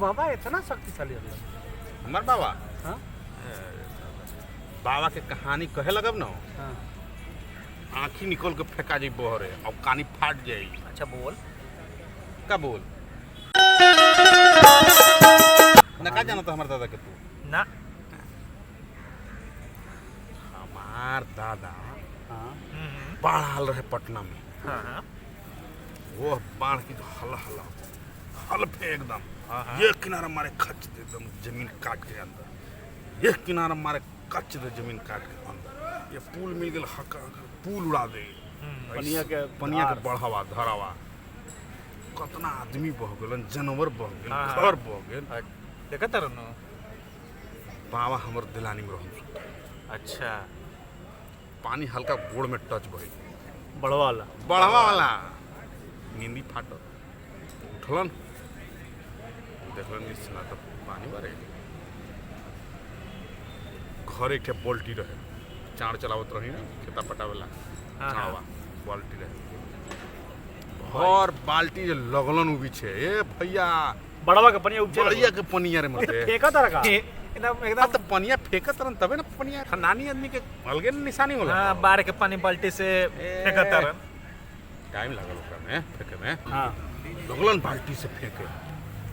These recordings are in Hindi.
बाबा इतना शक्तिशाली रहल? हमार बाबा हाँ बाबा के कहानी कहे लगब न हाँ। आँखी निकल के फेंका जाई बहरे और कानी फाट जाई। अच्छा बोल। का बोल ना का जाना तो हमार दादा के तू ना। हमार दादा हाँ बाढ़ आल रहे पटना में। हाँ वो बाढ़ की जो हल पे एकदम ये किनारा मारे खच दे एकदम जमीन काट के अंदर, ये किनारा मारे कच दे जमीन काट के अंदर, ये पुल मिल गए हक पुल उड़ा दे पनिया के बढ़ावा धरावा, कितना आदमी बह गए, जानवर बह गए, हाँ। घर बह गए। देखा तर न। बाबा हमर दिलानी में रहन। अच्छा पानी हल्का गोड़ में टच भई बड़वाला बढ़ावा वाला नींदी फाटल उठलन देखलन इस ना तो पानी भरे घर एक बाल्टी रहे, चाड़ चलावत रही ना खेता पटावेला चाड़वा बाल्टी रहे और बाल्टी जो लगलन उ बीछे ए भैया बड़वा के पनिया उपजे बढ़िया के पनिया रे मते फेंका तर का एकदम तो पनिया फेंकत रहन तबे ना पनिया खानदानी आदमी के अलगे निशानी होला। हाँ बाढ़ के पानी बाल्टी से फेंका तरन। टाइम लागल ओकरा में फेंके में। हाँ लगलन बाल्टी से फेंके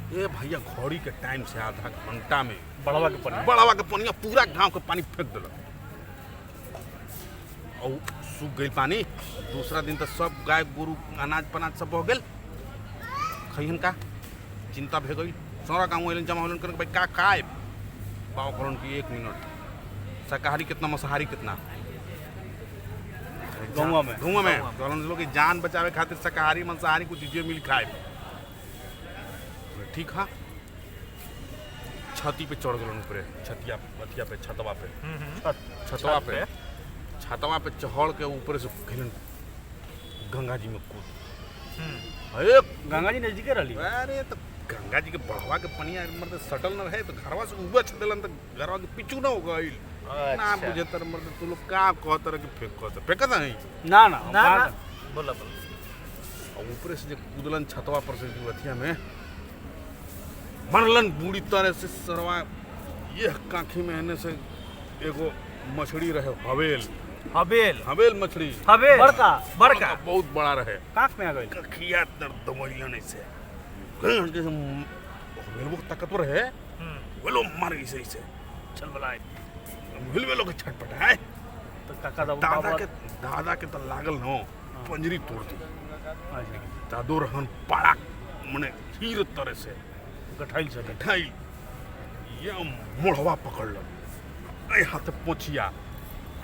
ए भैया घड़ी के टाइम से आधा घंटा में बड़वा के पनिया बढ़ावा के पनिया पूरा गांव के पानी फेंक दिलक और सूख गई पानी। दूसरा दिन तो सब गाय गोरू अनाज पनाज सब बह गेल खैहन का चिंता भे गई। सारा गाँव अलन जमा होलन कर भाई का खाए बाबा कहलन कि 1 मिनट शाकाहारी कितना मांसाहारी कितना गौवा में कहलन लोग जान बचावे खातिर शाकाहारी मांसाहारी कुछ चीजें मिल खाए ठीक है। छती पे चढ़ गलन ऊपरे छतिया अथिया पे छतवा पे छतवा पे चढ़ के ऊपर से खेलन गंगा जी में कूद। अरे गंगा जी नजदीके रहली। अरे तो गंगा जी के बढ़वा के पनिया मतलब सटल न रहे तो घरवा से उबा छ देलन तो घरवा के पिचू न हो गइल ना बुझे तर मतलब तू लोग का कहत रह के फेंकत नहीं ना ना ना ना बोला बोला और ऊपर से जो कूदलन छतवा पर से अथिया में बनलन बूढ़ी तरह से सरवा ये काखी में एने से एगो मछली रहे हवेल मछली बड़का बहुत बड़ा रहे काख में आ गई कखिया दर्द दमइलन ऐसे हवेल वो ताकतवर है वो लोग मार ऐसे चल बलाई हवेल के छटपट है तो काका दादा के तो लागल न पंजरी तोड़ दी दादो रहन पाड़ा मने हीर तरह से गठाइल ये मोड़वा पकड़ लो ऐ हाथ पोछिया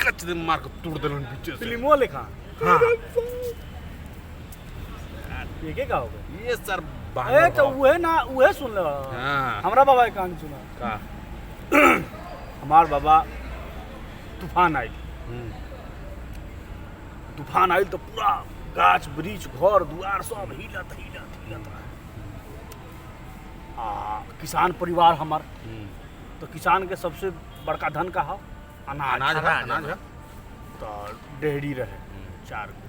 कच दे मार के तोड़ देलन बीचे से फिल्मो लेखा। हां ये क्या हो गया ये सर ए तो उहे सुन लो। हां हमरा बाबा के कहानी सुना का हमार बाबा तूफान आइल तो पूरा गाछ वृक्ष घर दुआर सब हिलत किसान परिवार हमार तो किसान के सबसे बड़का धन का है अनाज है तो डेहरी रहे 4 गो।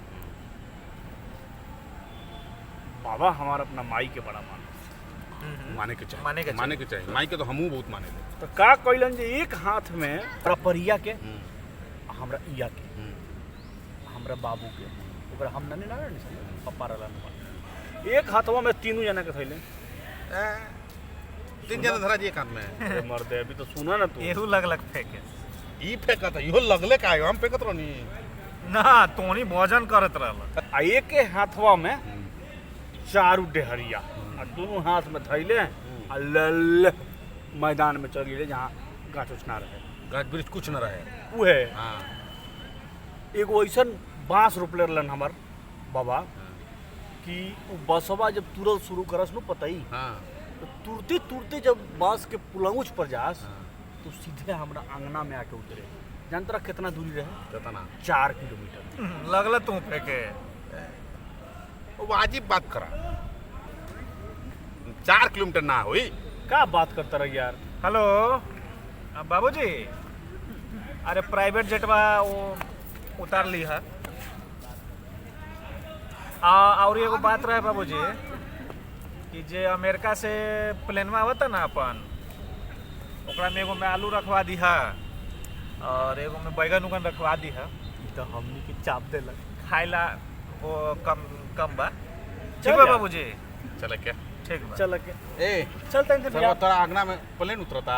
बाबा हमारा अपना माई के बड़ा माने के चाहिए माई के तो हमहू बहुत माने तो का कइलन जे एक हाथ में परिया के हमरा इया के हमरा बाबू के ओकरा हम नने ना पप्पा रहलन एक हाथवा में तीनों जना के थैले 3 जना धरा जी एक हाथ में मर्दे अभी तो सुना ना तू एहू लग फेंके ई फेंकत इहो लगले का हम फेंकत रहनी ना तोनी भोजन करत रहल आ एक हाथवा में 4 डेहरिया आ दोनों हाथ में थैले आ लल मैदान में चल गए जहाँ गाछ उछ ना रहे गाछ वृक्ष कुछ न रहे उहे हाँ एगो ऐसन बांस रोपले रहलन हमार बाबा कि उ बसवा जब तुरल शुरू करस न पतई हाँ तो तुरते जब बांस के पुलंगुच पर जास तो सीधे हमरा आंगना में आके उतरे। जानत रहा कितना दूरी रहे? कितना 4 किलोमीटर लगल तू फेंके वाजिब बात करा 4 किलोमीटर ना हुई का बात करता रह यार। हेलो बाबूजी अरे प्राइवेट जेटवा वो उतार ली है और एगो बात रहे बाबूजी कि जे अमेरिका से प्लेनवा आवता ना अपन, ओकरा में एगो में आलू रखवा दीहा और एगो में बैगन उगन रखवा दीहा। तो हमनी के चाप देलक। खाइला वो कम कम बा। चल ठीक बा जा। बाबूजी, चले क्या ठीक बा। चल के ए चलते हैं चलो तोरा आगना में प्लेन उतरता